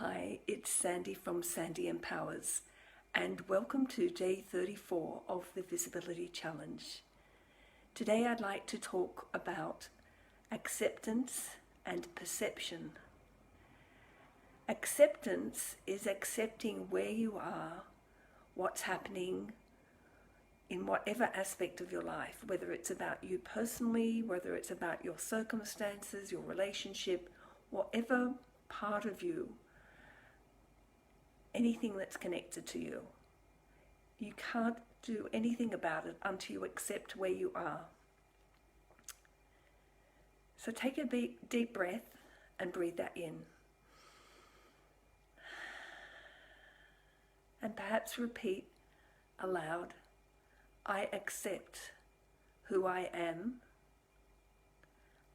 Hi, it's Sandy from Sandyempowers, and welcome to day 34 of the Visibility Challenge. Today I'd like to talk about acceptance and perception. Acceptance is accepting where you are, what's happening in whatever aspect of your life, whether it's about you personally, whether it's about your circumstances, your relationship, whatever part of you, anything that's connected to you. You can't do anything about it until you accept where you are. So take a deep breath and breathe that in. And perhaps repeat aloud, I accept who I am.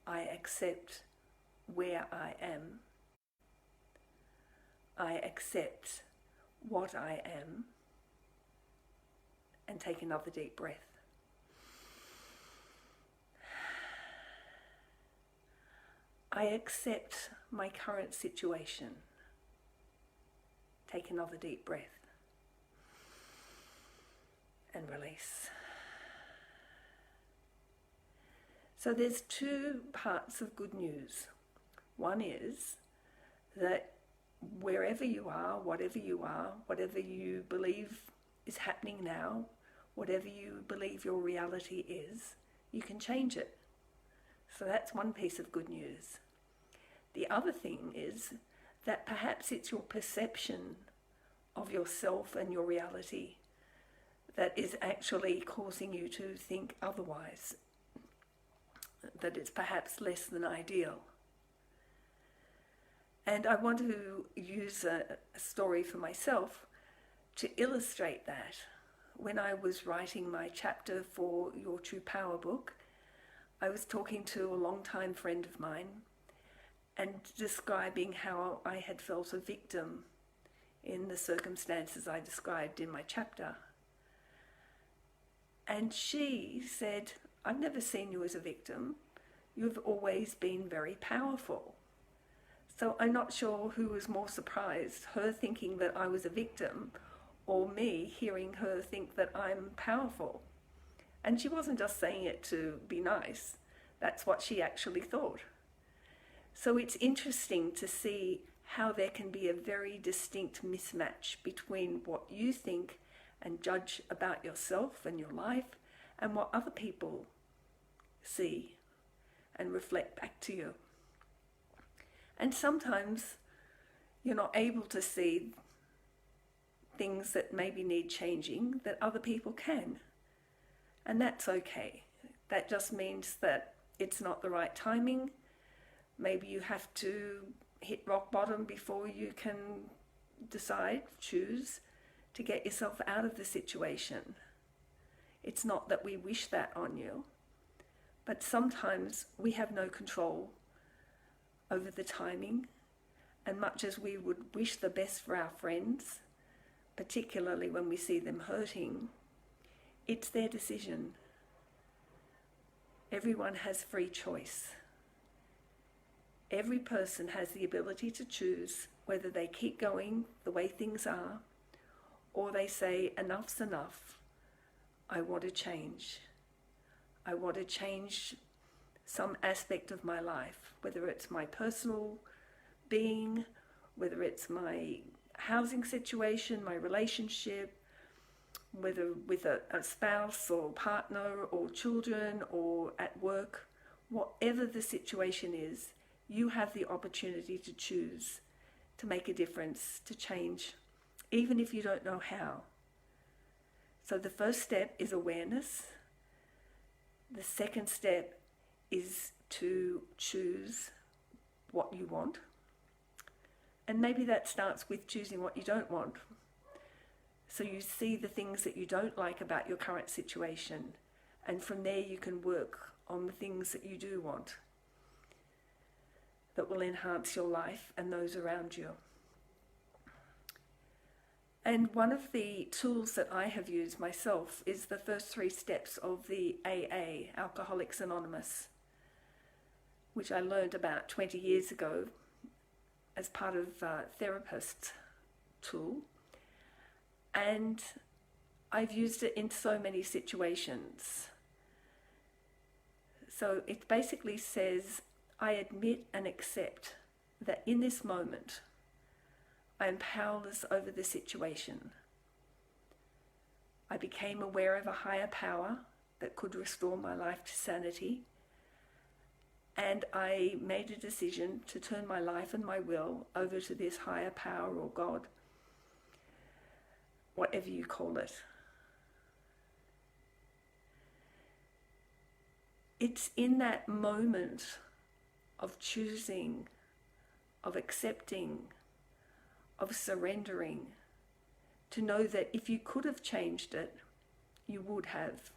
I accept where I am. I accept what I am. And take another deep breath. I accept my current situation. Take another deep breath. And release. So there's two parts of good news. One is that wherever you are, whatever you believe is happening now, whatever you believe your reality is, you can change it. So that's one piece of good news. The other thing is that perhaps it's your perception of yourself and your reality that is actually causing you to think otherwise, that it's perhaps less than ideal. And I want to use a story for myself to illustrate that. When I was writing my chapter for Your True Power book, I was talking to a longtime friend of mine and describing how I had felt a victim in the circumstances I described in my chapter. And she said, I've never seen you as a victim. You've always been very powerful. So I'm not sure who was more surprised, her thinking that I was a victim or me hearing her think that I'm powerful. And she wasn't just saying it to be nice. That's what she actually thought. So it's interesting to see how there can be a very distinct mismatch between what you think and judge about yourself and your life and what other people see and reflect back to you. And sometimes you're not able to see things that maybe need changing that other people can. And that's okay. That just means that it's not the right timing. Maybe you have to hit rock bottom before you can choose to get yourself out of the situation. It's not that we wish that on you, but sometimes we have no control over the timing, and much as we would wish the best for our friends, particularly when we see them hurting, it's their decision. Everyone has free choice. Every person has the ability to choose whether they keep going the way things are, or they say, enough's enough, I want to change. I want to change some aspect of my life, whether it's my personal being, whether it's my housing situation, my relationship, whether with a spouse or partner or children or at work, whatever the situation is, you have the opportunity to choose, to make a difference, to change, even if you don't know how. So the first step is awareness. The second step is to choose what you want. And maybe that starts with choosing what you don't want. So you see the things that you don't like about your current situation, and from there you can work on the things that you do want, that will enhance your life and those around you. And one of the tools that I have used myself is the first 3 steps of the AA, Alcoholics Anonymous, which I learned about 20 years ago as part of a therapist tool, and I've used it in so many situations. So it basically says, I admit and accept that in this moment, I am powerless over the situation. I became aware of a higher power that could restore my life to sanity, and I made a decision to turn my life and my will over to this higher power or God, whatever you call it. It's in that moment of choosing, of accepting, of surrendering, to know that if you could have changed it, you would have.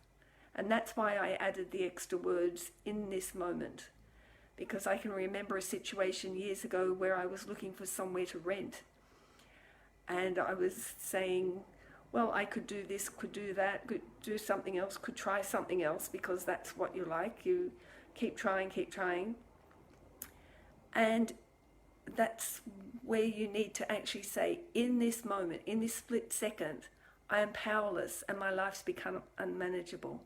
And that's why I added the extra words, in this moment, because I can remember a situation years ago where I was looking for somewhere to rent, and I was saying, well, I could do this, could do that, could do something else, could try something else, because that's what you like. You keep trying, keep trying. And that's where you need to actually say, in this moment, in this split second, I am powerless and my life's become unmanageable.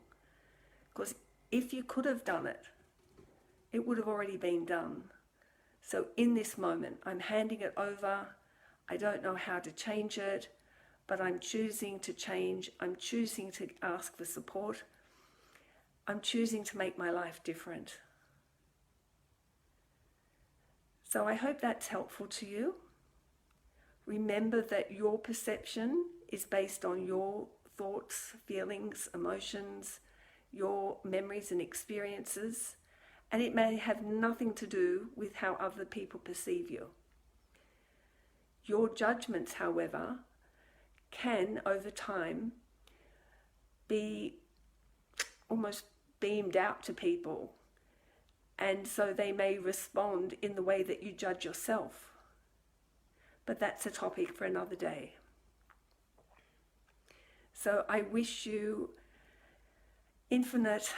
Because if you could have done it, it would have already been done. So in this moment, I'm handing it over. I don't know how to change it, but I'm choosing to change. I'm choosing to ask for support. I'm choosing to make my life different. So I hope that's helpful to you. Remember that your perception is based on your thoughts, feelings, emotions, your memories and experiences, and it may have nothing to do with how other people perceive you. Your judgments, however, can, over time, be almost beamed out to people, and so they may respond in the way that you judge yourself. But that's a topic for another day. So I wish you infinite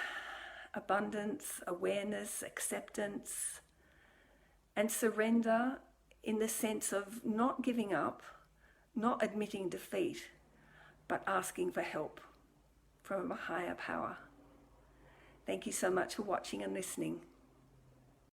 abundance, awareness, acceptance, and surrender in the sense of not giving up, not admitting defeat, but asking for help from a higher power. Thank you so much for watching and listening.